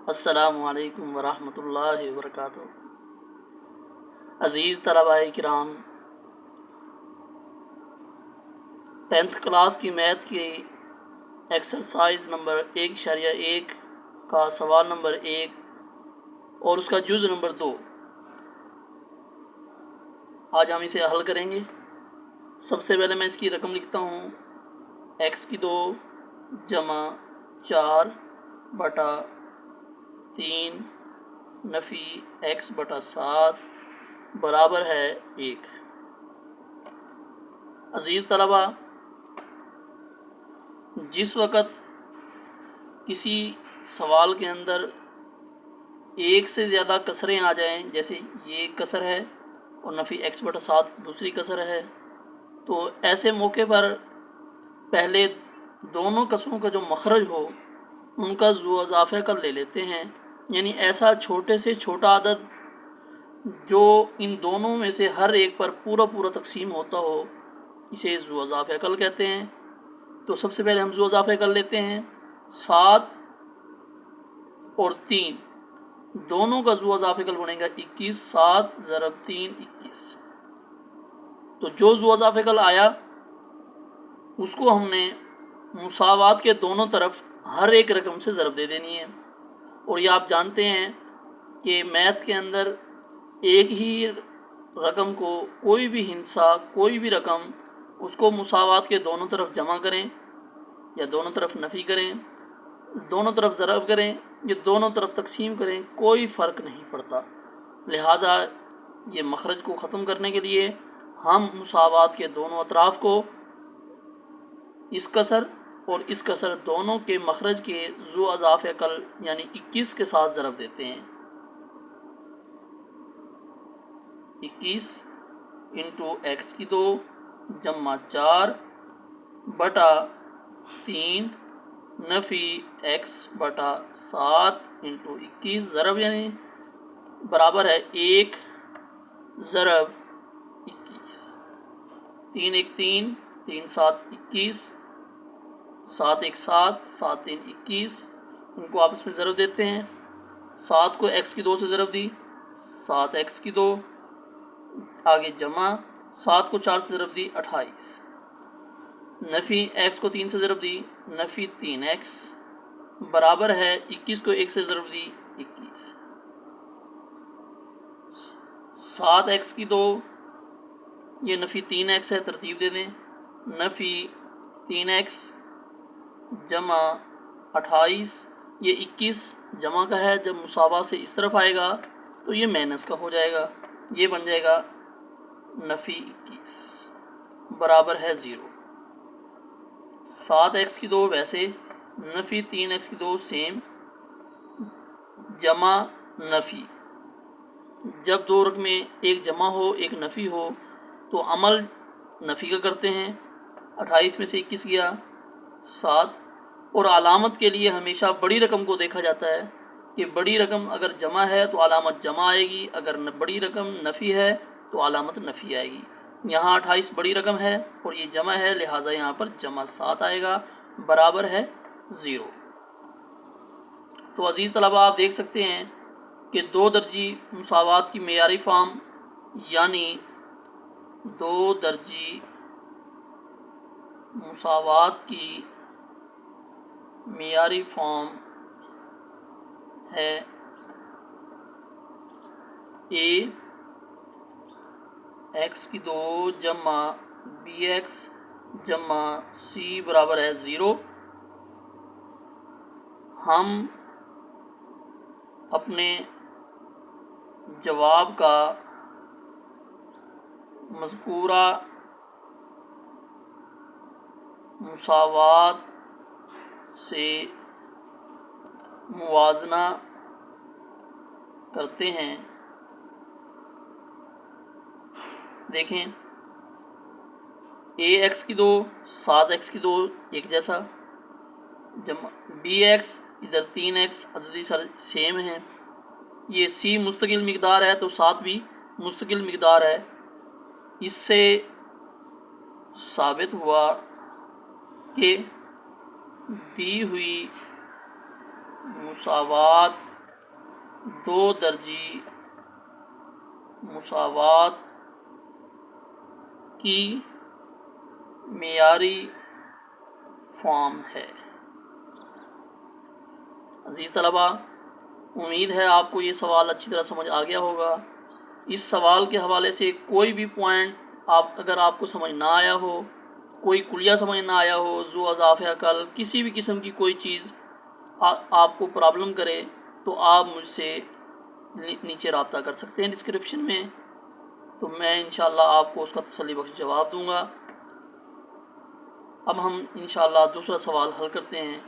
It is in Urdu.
السلام علیکم ورحمۃ اللہ وبرکاتہ۔ عزیز طلباء کرام، 10th کلاس کی میتھ کی ایکسرسائز نمبر 1.1 کا سوال نمبر 1 اور اس کا جز نمبر 2 آج ہم اسے حل کریں گے۔ سب سے پہلے میں اس کی رقم لکھتا ہوں، x2 جمع 4 بٹا 3 نفی x بٹا 7 برابر ہے 1۔ عزیز طلبہ، جس وقت کسی سوال کے اندر ایک سے زیادہ کسریں آ جائیں، جیسے یہ ایک کسر ہے اور نفی x بٹا 7 دوسری کسر ہے، تو ایسے موقع پر پہلے دونوں کسروں کا جو مخرج ہو ان کا ذو اضافہ کر لے لیتے ہیں، یعنی ایسا چھوٹے سے چھوٹا عدد جو ان دونوں میں سے ہر ایک پر پورا تقسیم ہوتا ہو اسے ذو اضافہ کل کہتے ہیں۔ تو سب سے پہلے ہم ذو اضافہ کر لیتے ہیں، 7 اور 3 دونوں کا ذو اضافہ کل بنے گا 21، 7 ضرب 3 21۔ تو جو ذو اضافہ کل آیا اس کو ہم نے مساوات کے دونوں طرف ہر ایک رقم سے ضرب دے دینی ہے۔ اور یہ آپ جانتے ہیں کہ میتھ کے اندر ایک ہی رقم کو کوئی بھی ہندسہ، کوئی بھی رقم، اس کو مساوات کے دونوں طرف جمع کریں یا دونوں طرف نفی کریں، دونوں طرف ضرب کریں یا دونوں طرف تقسیم کریں، کوئی فرق نہیں پڑتا۔ لہٰذا یہ مخرج کو ختم کرنے کے لیے ہم مساوات کے دونوں اطراف کو اس کسر اور اس کسر دونوں کے مخرج کے ذو اضافہ کل یعنی 21 کے ساتھ ضرب دیتے ہیں۔ 21 انٹو x2 جمع 4 بٹا 3 نفی x بٹا 7 انٹو 21 ضرب یعنی برابر ہے 1 ضرب 21۔ 3 1 3 3 7 21، 7 1 7 7 3 21، ان کو آپس میں ضرب دیتے ہیں۔ 7 کو x2 سے ضرب دی، 7 x2 آگے جمع، 7 کو 4 سے ضرب دی 28، نفی x کو 3 سے ضرب دی، نفی 3x برابر ہے 21 کو 1 سے ضرب دی 21۔ 7x2 یہ نفی 3x ہے، ترتیب دے دیں، نفی 3x جمع 28، یہ 21 جمع کا ہے، جب مساوات سے اس طرف آئے گا تو یہ مائنس کا ہو جائے گا، یہ بن جائے گا نفی 21 برابر ہے 0۔ 7x2 ویسے، نفی 3x2 سیم، جمع نفی، جب دو رقمیں ایک جمع ہو ایک نفی ہو تو عمل نفی کا کرتے ہیں۔ 28 میں سے 21 گیا 7، اور علامت کے لیے ہمیشہ بڑی رقم کو دیکھا جاتا ہے کہ بڑی رقم اگر جمع ہے تو علامت جمع آئے گی، اگر بڑی رقم نفی ہے تو علامت نفی آئے گی۔ یہاں 28 بڑی رقم ہے اور یہ جمع ہے، لہٰذا یہاں پر جمع 7 آئے گا، برابر ہے 0۔ تو عزیز طلبہ، آپ دیکھ سکتے ہیں کہ 2 درجی مساوات کی معیاری فارم یعنی 2 درجی مساوات کی معیاری فارم ہے a x2 جمع bx جمع c برابر ہے 0۔ ہم اپنے جواب کا مذکورہ مساوات سے موازنہ کرتے ہیں۔ دیکھیں ax2 7x2 ایک جیسا، جمع bx ادھر 3x عددی سیم ہے، یہ c مستقل مقدار ہے تو 7 بھی مستقل مقدار ہے۔ اس سے ثابت ہوا کہ دی ہوئی مساوات دو درجی مساوات کی معیاری فارم ہے۔ عزیز طلبہ، امید ہے آپ کو یہ سوال اچھی طرح سمجھ آ گیا ہوگا۔ اس سوال کے حوالے سے کوئی بھی پوائنٹ اگر آپ کو سمجھ نہ آیا ہو، کوئی کلیہ سمجھ نہ آیا ہو، ذو اضافہ عقل کسی بھی قسم کی کوئی چیز آپ کو پرابلم کرے تو آپ مجھ سے نیچے رابطہ کر سکتے ہیں ڈسکرپشن میں، تو میں انشاءاللہ آپ کو اس کا تسلی بخش جواب دوں گا۔ اب ہم انشاءاللہ دوسرا سوال حل کرتے ہیں۔